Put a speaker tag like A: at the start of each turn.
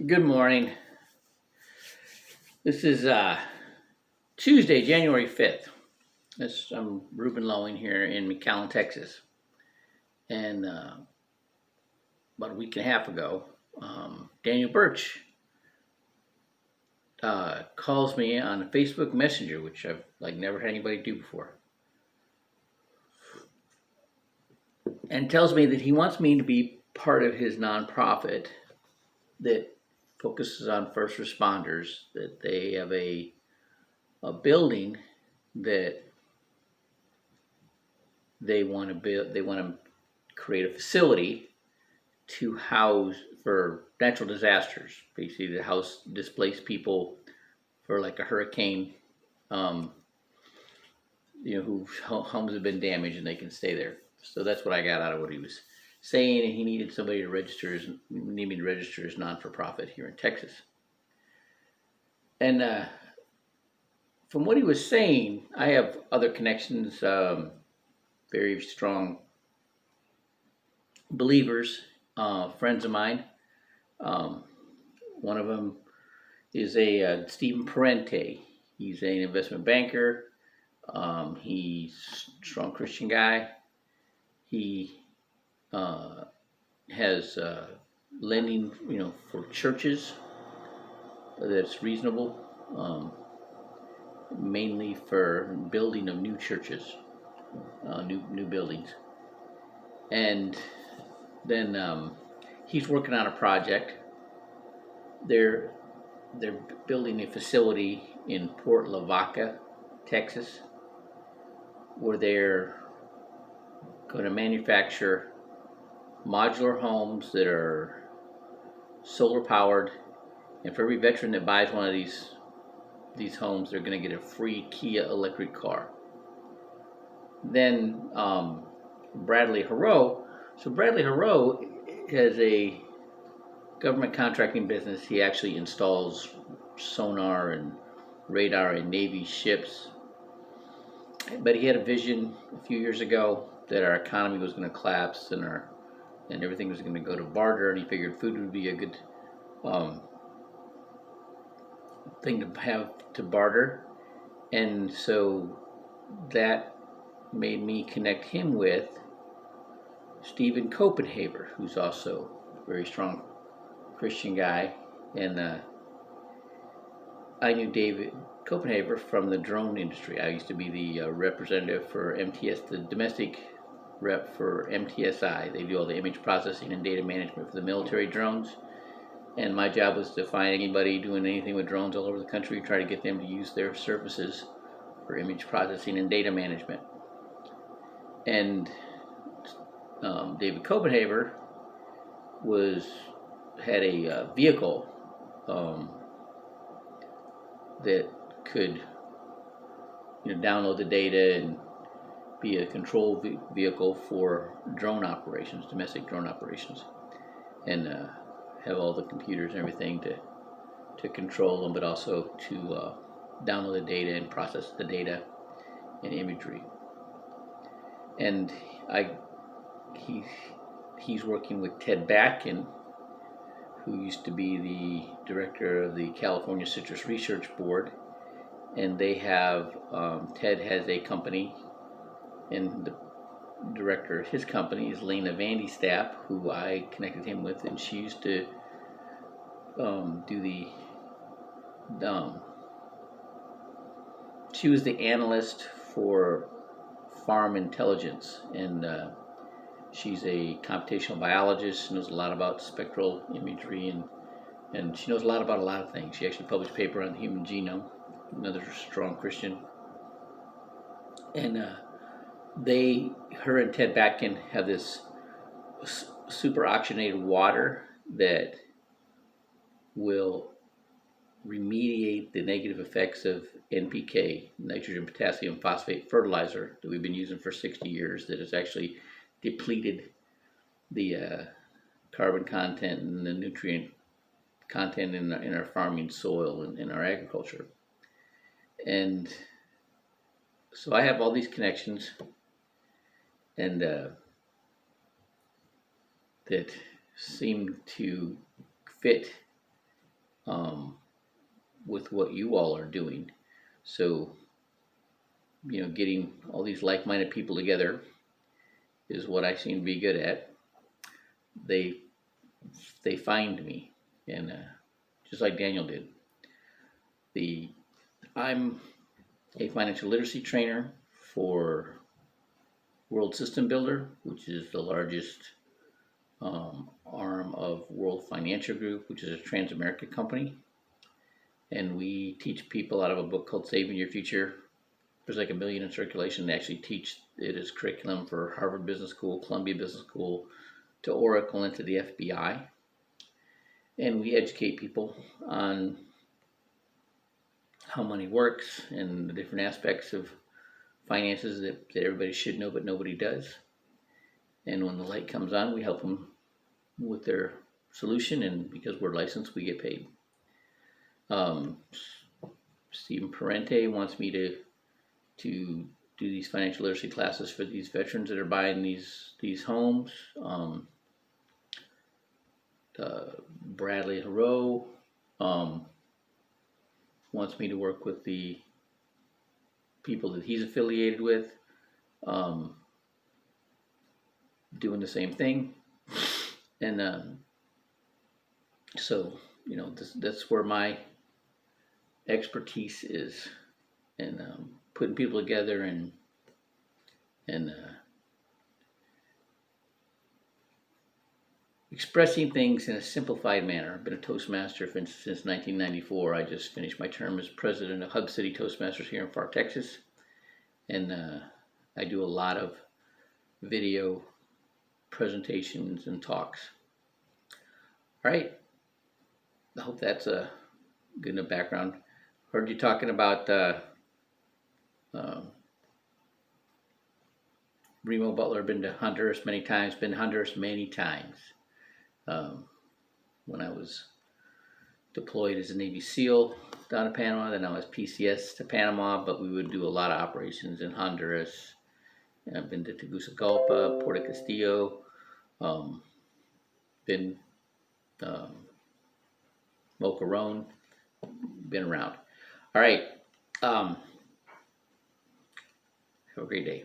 A: Good morning. This is Tuesday, January 5th. I'm Ruben Lowing here in McAllen, Texas. And about a week and a half ago, Daniel Bersh calls me on Facebook Messenger, which I've never had anybody do before, and tells me that he wants me to be part of his nonprofit that focuses on first responders. That they have a building that they want to build. They want to create a facility to house for natural disasters, basically to house displaced people for like a hurricane, um, whose homes have been damaged and they can stay there. So that's what I got out of what he was saying, and he needed somebody to need me to register as non-for-profit here in Texas. And from what he was saying, I have other connections, very strong believers, friends of mine. Um, One of them is a Stephen Parente. He's an investment banker. He's a strong Christian guy. He has lending, for churches that's reasonable, mainly for building of new churches, new buildings. And then he's working on a project. They're they're building a facility in Port Lavaca, Texas, where they're going to manufacture modular homes that are solar powered, and for every veteran that buys one of these homes, they're going to get a free Kia electric car. Then Bradley Harrow. So Bradley Harrow has a government contracting business. He actually installs sonar and radar in Navy ships. But he had a vision a few years ago that our economy was going to collapse and everything was going to go to barter, and he figured food would be a good um, thing to have to barter, and so that made me connect him with Stephen Copenhaver, who's also a very strong Christian guy, and I knew David Copenhaver from the drone industry. I used to be the representative for MTS, the domestic rep for MTSI. They do all the image processing and data management for the military drones. And my job was to find anybody doing anything with drones all over the country, try to get them to use their services for image processing and data management. And David Copenhaver had a vehicle that could download the data and be a control vehicle for drone operations, domestic drone operations, and have all the computers and everything to control them, but also to download the data and process the data and imagery. And he's working with Ted Batkin, who used to be the director of the California Citrus Research Board, and they have Ted has a company, and the director of his company is Lena Vandy Stapp, who I connected him with, and she used to she was the analyst for farm intelligence, and she's a computational biologist. She knows a lot about spectral imagery, and she knows a lot about a lot of things. She actually published a paper on the human genome, another strong Christian. And her and Ted Batkin have this super oxygenated water that will remediate the negative effects of NPK, nitrogen potassium phosphate fertilizer, that we've been using for 60 years, that has actually depleted the carbon content and the nutrient content in our farming soil and in our agriculture. And so I have all these connections, and that seem to fit um, with what you all are doing. So, getting all these like-minded people together is what I seem to be good at. They they find me, and just like Daniel did. The I'm a financial literacy trainer for World System Builder, which is the largest arm of World Financial Group, which is a Trans-American company. And we teach people out of a book called Saving Your Future. There's like 1 million in circulation. They actually teach it as curriculum for Harvard Business School, Columbia Business School, to Oracle, and to the FBI. And we educate people on how money works and the different aspects of finances that everybody should know but nobody does. And when the light comes on, we help them with their solution, and because we're licensed, we get paid. Stephen Parente wants me to do these financial literacy classes for these veterans that are buying these homes. Bradley Harrow wants me to work with the people that he's affiliated with, doing the same thing. And so, that's where my expertise is, and putting people together and expressing things in a simplified manner. I've been a Toastmaster since 1994. I just finished my term as president of Hub City Toastmasters here in Far, Texas, and I do a lot of video presentations and talks. All right, I hope that's a good enough background. Heard you talking about Remo Butler. Been to Honduras many times. When I was deployed as a Navy SEAL down to Panama, then I was PCS to Panama, but we would do a lot of operations in Honduras. And I've been to Tegucigalpa, Puerto Castillo, been Mocaron, been around. All right. Have a great day.